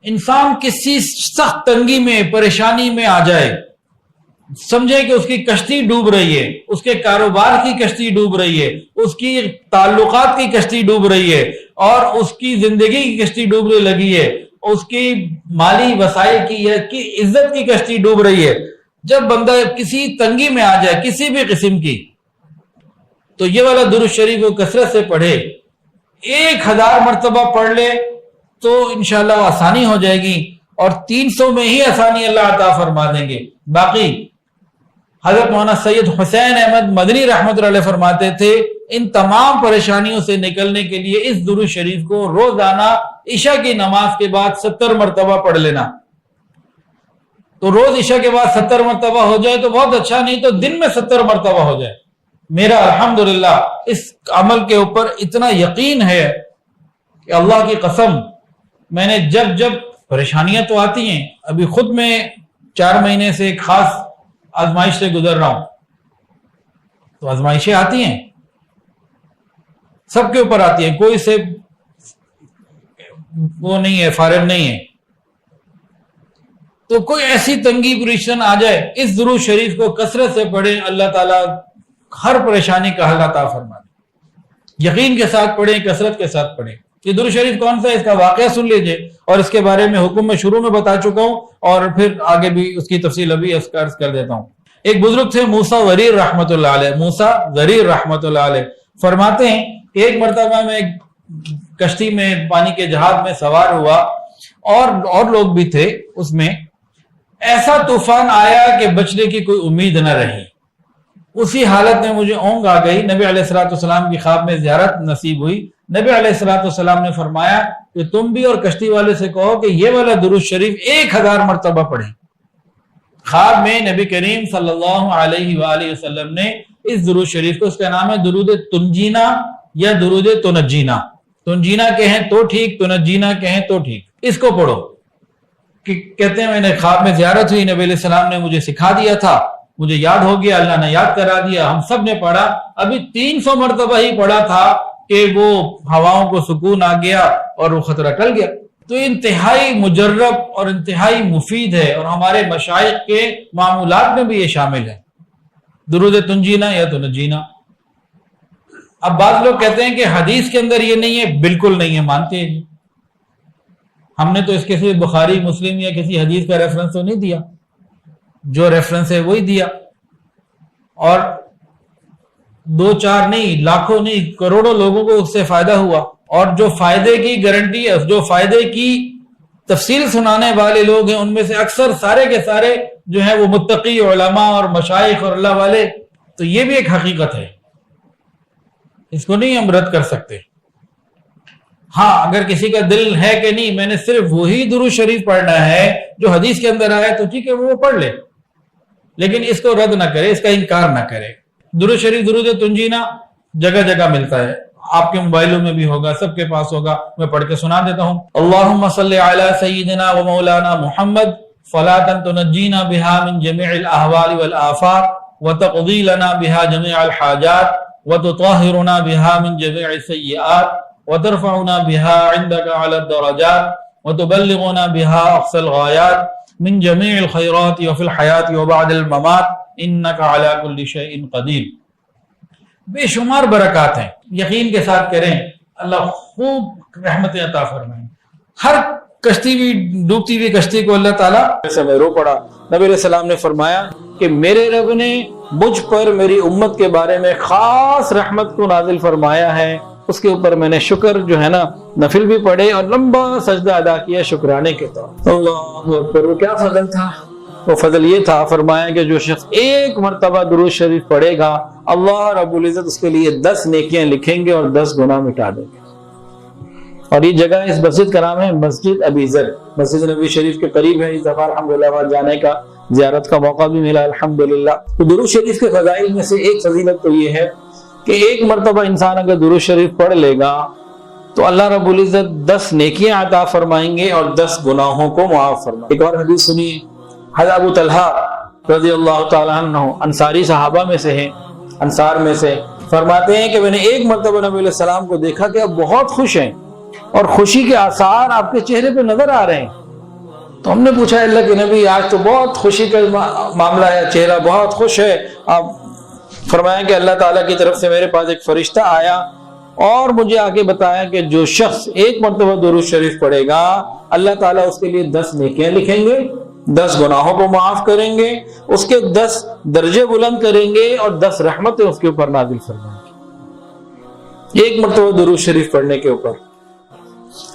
انسان کسی سخت تنگی میں پریشانی میں آ جائے، سمجھے کہ اس کی کشتی ڈوب رہی ہے، اس کے کاروبار کی کشتی ڈوب رہی ہے، اس کی تعلقات کی کشتی ڈوب رہی ہے، اور اس کی زندگی کی کشتی ڈوبنے لگی ہے، اس کی مالی وسائل کی یا کی عزت کی کشتی ڈوب رہی ہے، جب بندہ کسی تنگی میں آ جائے کسی بھی قسم کی، تو یہ والا درود شریف کو کثرت سے پڑھے، 1000 مرتبہ پڑھ لے تو انشاءاللہ آسانی ہو جائے گی، اور 300 میں ہی آسانی اللہ عطا فرما دیں گے۔ باقی حضرت مولانا سید حسین احمد مدنی رحمۃ اللہ علیہ فرماتے تھے ان تمام پریشانیوں سے نکلنے کے لیے اس درود شریف کو روزانہ عشاء کی نماز کے بعد 70 مرتبہ پڑھ لینا۔ تو روز عشاء کے بعد 70 مرتبہ ہو جائے تو بہت اچھا، نہیں تو دن میں 70 مرتبہ ہو جائے۔ میرا الحمدللہ اس عمل کے اوپر اتنا یقین ہے کہ اللہ کی قسم، میں نے جب پریشانیاں تو آتی ہیں، ابھی خود میں 4 مہینے سے ایک خاص آزمائش سے گزر رہا ہوں، تو آزمائشیں آتی ہیں، سب کے اوپر آتی ہیں، کوئی سے وہ نہیں ہے، فارغ نہیں ہے۔ تو کوئی ایسی تنگی پریشان آ جائے، اس درود شریف کو کثرت سے پڑھیں، اللہ تعالیٰ ہر پریشانی کا حل عطا فرمائے۔ یقین کے ساتھ پڑھیں، کثرت کے ساتھ پڑھیں۔ یہ درود شریف کون سا ہے اس کا واقعہ سن لیجئے، اور اس کے بارے میں حکم میں شروع میں بتا چکا ہوں، اور پھر آگے بھی اس کی تفصیل ابھی عرض کر دیتا ہوں۔ ایک بزرگ تھے موسیٰ ضریر رحمۃ اللہ علیہ، موسیٰ ضریر رحمۃ اللہ علیہ فرماتے ہیں کہ ایک مرتبہ میں ایک کشتی میں پانی کے جہاز میں سوار ہوا، اور لوگ بھی تھے اس میں، ایسا طوفان آیا کہ بچنے کی کوئی امید نہ رہی۔ اسی حالت میں مجھے اونگ آ گئی، نبی علیہ الصلوۃ والسلام کی خواب میں زیارت نصیب ہوئی۔ نبی علیہ الصلوۃ والسلام نے فرمایا کہ تم بھی اور کشتی والے سے کہو کہ یہ والا درود شریف 1000 مرتبہ پڑھیں۔ خواب میں نبی کریم صلی اللہ علیہ وآلہ وسلم نے اس درود شریف کو، اس کا نام ہے درود تنجینا یا درود تنجینا، تنجینا کہیں تو ٹھیک، تنجینا کہیں تو ٹھیک، اس کو پڑھو۔ کہتے ہیں میں نے خواب میں زیارت ہوئی، نبی علیہ السلام نے مجھے سکھا دیا تھا، مجھے یاد ہو گیا، اللہ نے یاد کرا دیا، ہم سب نے پڑھا، ابھی 300 مرتبہ ہی پڑھا تھا کہ وہ ہواؤں کو سکون آ گیا اور وہ خطرہ ٹل گیا۔ تو انتہائی مجرب اور انتہائی مفید ہے، اور ہمارے مشائخ کے معمولات میں بھی یہ شامل ہے، درود تنجینا یا تنجینا۔ اب بعض لوگ کہتے ہیں کہ حدیث کے اندر یہ نہیں ہے، بالکل نہیں ہے، مانتے ہیں، ہم نے تو اس کے صرف بخاری مسلم یا کسی حدیث کا ریفرنس تو نہیں دیا، جو ریفرنس ہے وہی دیا، اور 2-4 نہیں، لاکھوں نہیں، کروڑوں لوگوں کو اس سے فائدہ ہوا، اور جو فائدے کی گارنٹی ہے، جو فائدے کی تفصیل سنانے والے لوگ ہیں، ان میں سے اکثر سارے کے سارے جو ہیں وہ متقی علماء اور مشائخ اور اللہ والے، تو یہ بھی ایک حقیقت ہے، اس کو نہیں ہم رد کر سکتے۔ ہاں اگر کسی کا دل ہے کہ نہیں میں نے صرف وہی درود شریف پڑھنا ہے جو حدیث کے اندر آیا، تو ٹھیک ہے وہ پڑھ لے، لیکن اس کو رد نہ کرے، اس کا انکار نہ کرے۔ درود شریف درود تنجینا جگہ جگہ ملتا ہے، آپ کے موبائلوں میں بھی ہوگا، سب کے پاس ہوگا، میں پڑھ کے سنا دیتا ہوں۔ اللہم صلی علی سیدنا و مولانا محمد صلاۃ تنجینا بها من جميع الاحوال والآفات وتقضی لنا بها جميع الحاجات وتطهرنا بها من جميع السیئات وترفعنا بها عندك على الدرجات وتبلغنا بها اقصى الغایات من جميع الخيرات وفي الحیاة وبعد الممات انك على كل شيء قدیر۔ بے شمار برکات ہیں، یقین کے ساتھ کریں، اللہ خوب رحمت عطا فرمائیں۔ ہر کشتی بھی ڈوبتی ہوئی کشتی کو اللہ تعالیٰ سے میں رو پڑا۔ نبی علیہ السلام نے فرمایا کہ میرے رب نے مجھ پر میری امت کے بارے میں خاص رحمت کو نازل فرمایا ہے، اس کے اوپر میں نے شکر جو ہے نا نفل بھی پڑھے اور لمبا سجدہ ادا کیا شکرانے کے طور۔ اللہ اکبر، وہ کیا فضل تھا؟ وہ فضل یہ تھا، فرمایا کہ جو شخص 1 مرتبہ درود شریف پڑھے گا، اللہ رب العزت اس کے لیے 10 نیکیاں لکھیں گے اور 10 گناہ مٹا دیں گے۔ اور یہ جگہ اس مسجد کا نام ہے مسجد ابی ذر، مسجد نبی شریف کے قریب ہے۔ اس دفعہ الحمدللہ وہاں جانے کا، زیارت کا موقع بھی ملا الحمدللہ۔ تو درود شریف کے فضائل میں سے ایک فضیلت تو یہ ہے کہ 1 مرتبہ انسان اگر درود شریف پڑھ لے گا تو اللہ رب العزت 10 نیکیاں عطا فرمائیں گے اور 10 گناہوں کو معاف فرمائیں گے۔ ایک اور حدیث سنیے، حضرت ابو طلحہ رضی اللہ تعالیٰ عنہ انصاری صحابہ میں سے ہیں، انصار میں سے، فرماتے ہیں کہ میں نے 1 مرتبہ نبی علیہ السلام کو دیکھا کہ آپ بہت خوش ہیں اور خوشی کے آثار آپ کے چہرے پہ نظر آ رہے ہیں۔ تو ہم نے پوچھا اللہ کے نبی آج تو بہت خوشی کا معاملہ ہے، چہرہ بہت خوش ہے. آپ فرمایا کہ اللہ تعالیٰ کی طرف سے میرے پاس ایک فرشتہ آیا اور مجھے آگے بتایا کہ جو شخص ایک مرتبہ درود شریف پڑھے گا اللہ تعالیٰ اس کے لیے 10 نیکیاں لکھیں گے، 10 گناہوں کو معاف کریں گے، اس کے 10 درجے بلند کریں گے اور 10 رحمتیں اس کے اوپر نازل فرمائیں گے ایک مرتبہ درود شریف پڑھنے کے اوپر.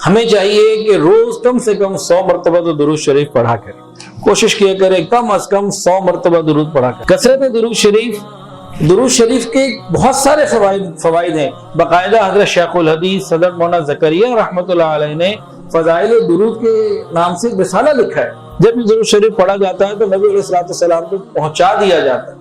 ہمیں چاہیے کہ روز کم سے کم 100 مرتبہ تو درود شریف پڑھا کریں، کوشش کیا کریں کم از کم 100 مرتبہ درود پڑھا کریں. کثرت درود شریف کے بہت سارے فوائد ہیں. باقاعدہ حضرت شیخ الحدیث صدر مولانا زکریا رحمۃ اللہ علیہ نے فضائل درود کے نام سے رسالہ لکھا ہے. جب بھی درود شریف پڑھا جاتا ہے تو نبی علیہ الصلوۃ والسلام کو پہنچا دیا جاتا ہے.